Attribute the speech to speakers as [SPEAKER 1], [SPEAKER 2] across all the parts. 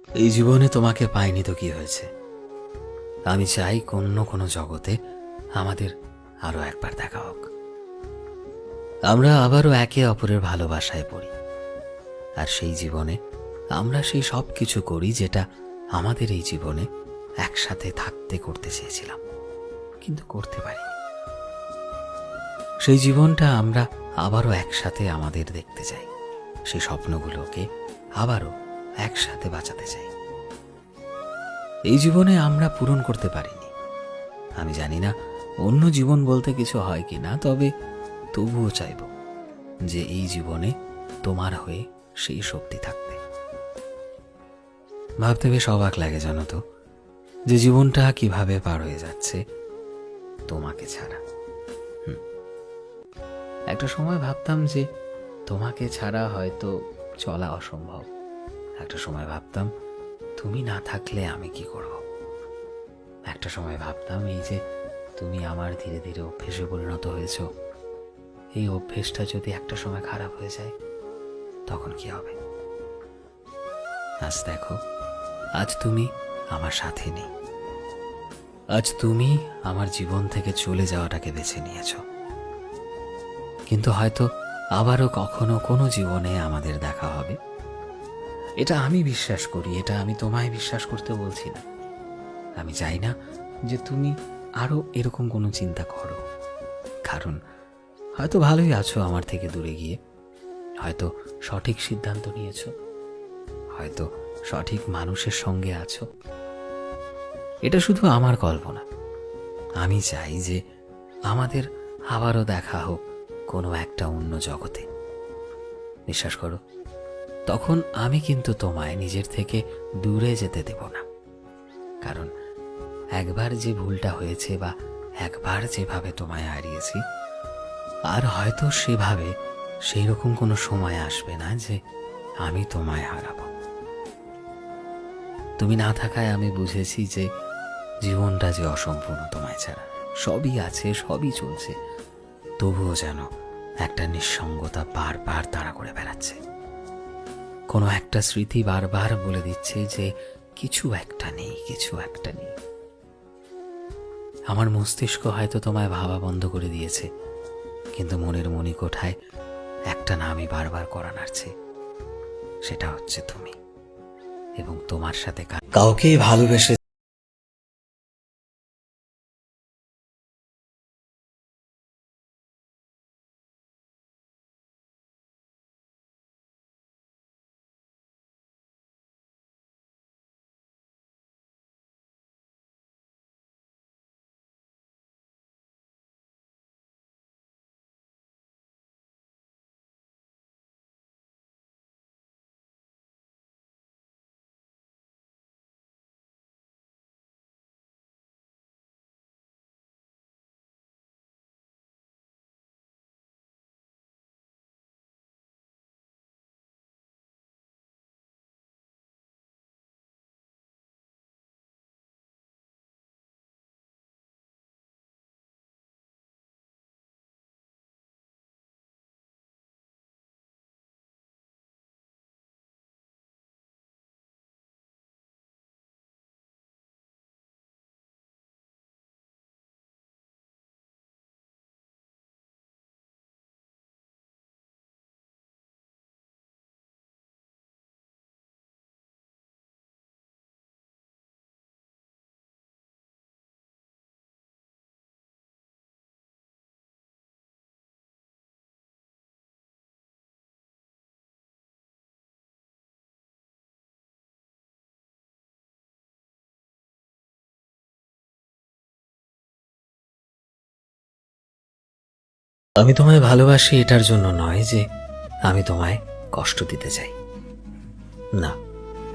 [SPEAKER 1] এই জীবনে তোমাকে পাইনি তো কি হয়েছে, আমি চাই কোনো জগতে আমাদের আরো একবার দেখা হোক, আমরা আবারও একে অপরের ভালোবাসায় পড়ি। আর সেই জীবনে আমরা সেই সব কিছু করি যেটা আমাদের এই জীবনে একসাথে থাকতে করতে চেয়েছিলাম, কিন্তু করতে পারিনি। সেই জীবনটা আমরা আবারও একসাথে আমাদের দেখতে চাই, সেই স্বপ্নগুলোকে আবারও একসাথে বাঁচাতে চাই। এই জীবনে আমরা পূরণ করতে পারিনি। আমি জানি না অন্য জীবন বলতে কিছু হয় কি না, তবে তবুও চাইব যে এই জীবনে তোমার হয়ে সেই শক্তি থাকতে। ভাবতে বেশ অবাক লাগে জানো তো, যে জীবনটা কিভাবে পার হয়ে যাচ্ছে তোমাকে ছাড়া। একটা সময় ভাবতাম যে তোমাকে ছাড়া হয়তো চলা অসম্ভব। একটা সময় ভাবতাম তুমি না থাকলে আমি কি করব। একটা সময় ভাবতাম এই যে তুমি আমার ধীরে ধীরে অভ্যেসে পরিণত হয়েছ, এই অভ্যেসটা যদি একটা সময় খারাপ হয়ে যায় তখন কি হবে। আজ দেখো, আজ তুমি আমার সাথে নেই, আজ তুমি আমার জীবন থেকে চলে যাওয়াটাকে বেছে নিয়েছো। কিন্তু হয়তো আবারও কখনো কোনো জীবনে আমাদের দেখা হবে, এটা আমি বিশ্বাস করি। এটা আমি তোমায় বিশ্বাস করতে বলছি না। আমি চাই না যে তুমি আরো এরকম কোনো চিন্তা করো, কারণ হয়তো ভালোই আছো আমার থেকে দূরে গিয়ে, হয়তো সঠিক সিদ্ধান্ত নিয়েছো, হয়তো সঠিক মানুষের সঙ্গে আছো। এটা শুধু আমার কল্পনা। আমি চাই যে আমাদের আবারও দেখা হোক কোনো একটা অন্য জগতে। বিশ্বাস করো, তখন আমি কিন্তু তোমায় নিজের থেকে দূরে যেতে দেব না, কারণ একবার যে ভুলটা হয়েছে বা একবার যেভাবে তোমায় হারিয়েছি, আর হয়তো সেভাবে সেই রকম কোনো সময় আসবে না যে আমি তোমায় হারাবো। তুমি না থাকায় আমি বুঝেছি যে জীবনটা যে অসম্পূর্ণ তোমায় ছাড়া। সবই আছে, সবই চলছে, তবুও যেন একটা নিঃসঙ্গতা বারবার তাড়া করে বেড়াচ্ছে। কোনো একটা স্মৃতি বারবার বলে দিচ্ছে যে কিছু একটা নেই, কিছু একটা নেই। আমার মস্তিষ্ক হয়তো তোমায় ভাবা বন্ধ করে দিয়েছে, কিন্তু মনের মণিকোঠায় একটা নামই বারবার করা নাড়ছে, সেটা হচ্ছে তুমি। এবং তোমার সাথে কাউকেই ভালোবেসে আমি তোমায় ভালোবাসি এটার জন্য নয় যে আমি তোমায় কষ্ট দিতে চাই, না,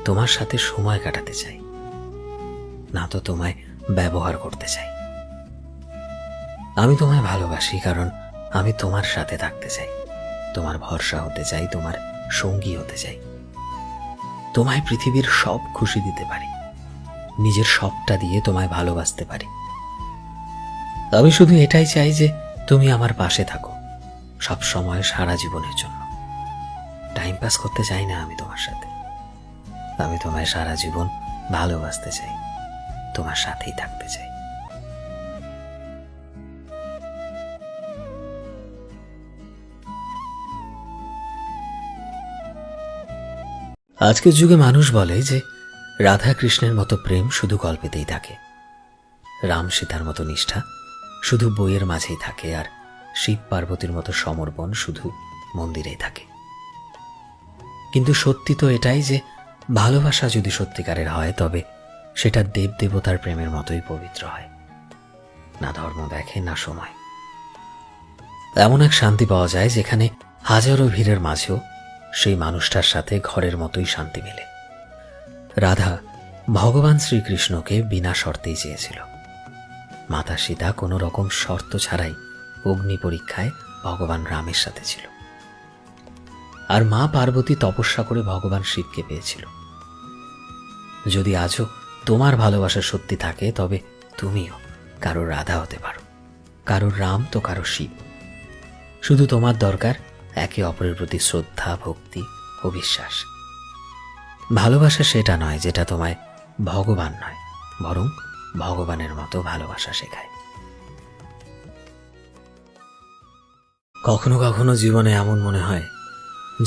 [SPEAKER 1] তোমার সাথে সময় কাটাতে চাই, না তো তোমায় ব্যবহার করতে চাই। আমি তোমায় ভালোবাসি কারণ আমি তোমার সাথে থাকতে চাই, তোমার ভরসা হতে চাই, তোমার সঙ্গী হতে চাই। তোমায় পৃথিবীর সব খুশি দিতে পারি, নিজের সবটা দিয়ে তোমায় ভালোবাসতে পারি। আমি শুধু এটাই চাই যে তুমি আমার পাশে থাকো সব সময়, সারা জীবনের জন্য। টাইম পাস করতে চাই না আমি তোমার সাথে, আমি তোমায় সারা জীবন ভালোবাসতে চাই, তোমার সাথেই থাকতে চাই। আজকের যুগে মানুষ বলে যে রাধা কৃষ্ণের মতো প্রেম শুধু গল্পেতেই থাকে, রাম সীতার মতো নিষ্ঠা শুধু বইয়ের মাঝেই থাকে, আর শিব পার্বতীর মতো সমর্পণ শুধু মন্দিরেই থাকে। কিন্তু সত্যি তো এটাই যে ভালোবাসা যদি সত্যিকারের হয় তবে সেটা দেব দেবতার প্রেমের মতোই পবিত্র হয়, না ধর্ম দেখে না সময়। এমন এক শান্তি পাওয়া যায় যেখানে হাজারো ভিড়ের মাঝেও সেই মানুষটার সাথে ঘরের মতোই শান্তি মেলে। রাধা ভগবান শ্রীকৃষ্ণকে বিনা শর্তেই চেয়েছিল। মাতা সীতা কোনো রকম শর্ত ছাড়াই অগ্নি পরীক্ষায় ভগবান রামের সাথে ছিল, আর মা পার্বতী তপস্যা করে ভগবান শিবকে পেয়েছিল। যদি আজও তোমার ভালোবাসা সত্যি থাকে তবে তুমিও কারোর রাধা হতে পারো, কারোর রাম তো কারোর শিব। শুধু তোমার দরকার একে অপরের প্রতি শ্রদ্ধা, ভক্তি ও বিশ্বাস। ভালোবাসা সেটা নয় যেটা তোমায় ভগবান নয়, বরং ভগবানের মতো ভালোবাসা শেখায়। কখনো কখনো জীবনে এমন মনে হয়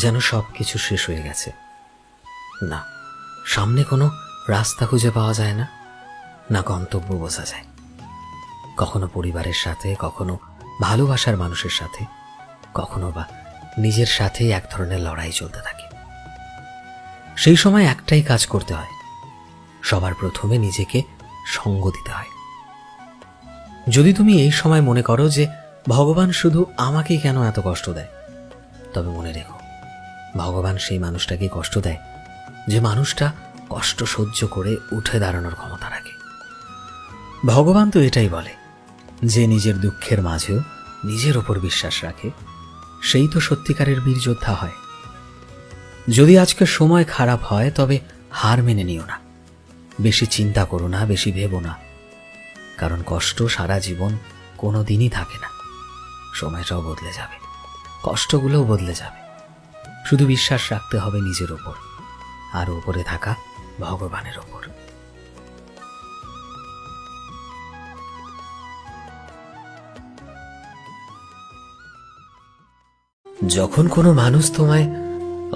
[SPEAKER 1] যেন সবকিছু শেষ হয়ে গেছে, না সামনে কোনো রাস্তা খুঁজে পাওয়া যায় না, না গন্তব্য বোঝা যায়। কখনো পরিবারের সাথে, কখনো ভালোবাসার মানুষের সাথে, কখনো বা নিজের সাথেই এক ধরনের লড়াই চলতে থাকে। সেই সময় একটাই কাজ করতে হয়, সবার প্রথমে নিজেকে সঙ্গ দিতে হয়। যদি তুমি এই সময় মনে করো যে ভগবান শুধু আমাকেই কেন এত কষ্ট দেয়, তবে মনে রেখো ভগবান সেই মানুষটাকে কষ্ট দেয় যে মানুষটা কষ্ট সহ্য করে উঠে দাঁড়ানোর ক্ষমতা রাখে। ভগবান তো এটাই বলে যে নিজের দুঃখের মাঝেও নিজের ওপর বিশ্বাস রাখে সেই তো সত্যিকারের বীর যোদ্ধা হয়। যদি আজকে সময় খারাপ হয় তবে হার মেনে নিও না, বেশি চিন্তা করো না, বেশি ভেবো না, কারণ কষ্ট সারা জীবন কোনো দিনই থাকে না। সময়টাও বদলে যাবে, কষ্টগুলোও বদলে যাবে। শুধু বিশ্বাস রাখতে হবে নিজের ওপর আর ওপরে থাকা ভগবানের ওপর। যখন কোনো মানুষ তোমায়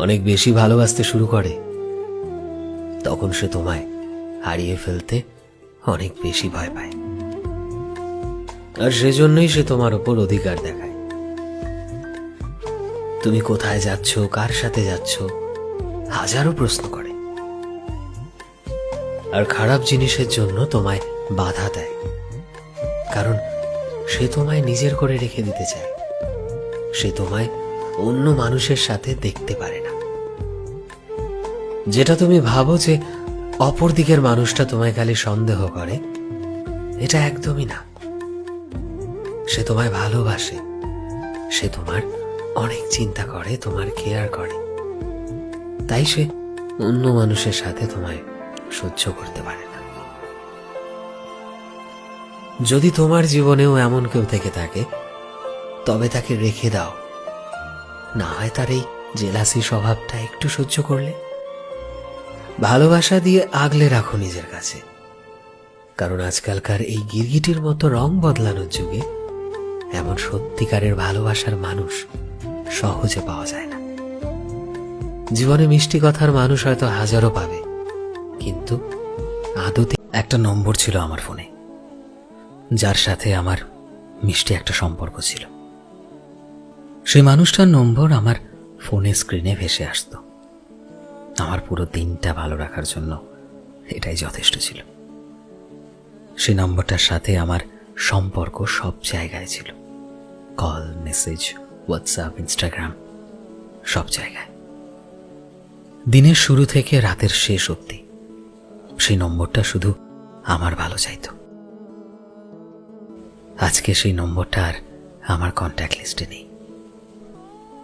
[SPEAKER 1] অনেক বেশি ভালোবাসতে শুরু করে তখন সে তোমায় হারিয়ে ফেলতে অনেক বেশি ভয় পায়, আর সেজন্যই সে তোমার ওপর অধিকার দেখায়। তুমি কোথায় যাচ্ছ, কার সাথে যাচ্ছ, হাজারো প্রশ্ন করে, আর খারাপ জিনিসের জন্য তোমায় বাধা দেয়, কারণ সে তোমায় নিজের করে রেখে দিতে চায়। সে তোমায় অন্য মানুষের সাথে দেখতে পারে না। যেটা তুমি ভাবো যে অপর দিকের মানুষটা তোমায় খালি সন্দেহ করে, এটা একদমই না। সে তোমায় ভালোবাসে, সে তোমার অনেক চিন্তা করে, তোমার কেয়ার করে, তাই সে অন্য মানুষের সাথে তোমায় সহ্য করতে পারে না। যদি তোমার জীবনেও এমন কেউ থেকে থাকে তবে তাকে রেখে দাও, না হয় তার এই জেলাসি স্বভাবটা একটু সহ্য করলে। ভালোবাসা দিয়ে আগলে রাখো নিজের কাছে, কারণ আজকালকার এই গিরগিটির মতো রং বদলানোর যুগে এমন সত্যিকারের ভালোবাসার মানুষ সহজে পাওয়া যায় না। জীবনে মিষ্টি কথার মানুষ হয়তো হাজারো পাবে, কিন্তু আদতে একটা নম্বর ছিল আমার ফোনে যার সাথে আমার মিষ্টি একটা সম্পর্ক ছিল। সেই মানুষটার নম্বর আমার ফোনে স্ক্রিনে ভেসে আসতো। আমার পুরো দিনটা ভালো রাখার জন্য এটাই যথেষ্ট ছিল। সেই নম্বরটার সাথে আমার সম্পর্ক সব জায়গায় ছিল, কল, মেসেজ, হোয়াটসঅ্যাপ, ইনস্টাগ্রাম, সব জায়গায়। দিনের শুরু থেকে রাতের শেষ অবধি সেই নম্বরটা শুধু আমার ভালো চাইতো। আজকে সেই নম্বরটা আর আমার কন্ট্যাক্ট লিস্টে নেই,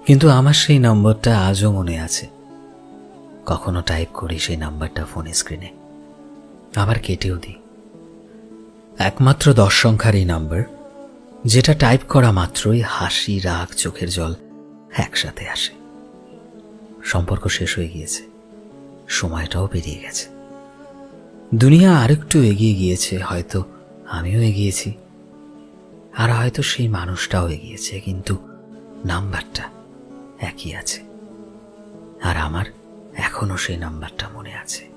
[SPEAKER 1] কিন্তু আমার সেই নম্বরটা আজও মনে আছে। কখনো টাইপ করি সেই নাম্বারটা ফোন স্ক্রিনে, আবার কেটেও দিই। একমাত্র 10 সংখ্যার এই নাম্বার, যেটা টাইপ করা মাত্রই হাসি, রাগ, চোখের জল একসাথে আসে। সম্পর্ক শেষ হয়ে গিয়েছে, সময়টাও পেরিয়ে গেছে। দুনিয়া আরেকটু এগিয়ে গিয়েছে, হয়তো আমিও এগিয়েছি, আর হয়তো সেই মানুষটাও এগিয়েছে, কিন্তু নাম্বারটা একই আছে। আর আমার এখনো সেই নাম্বারটা মনে আছে।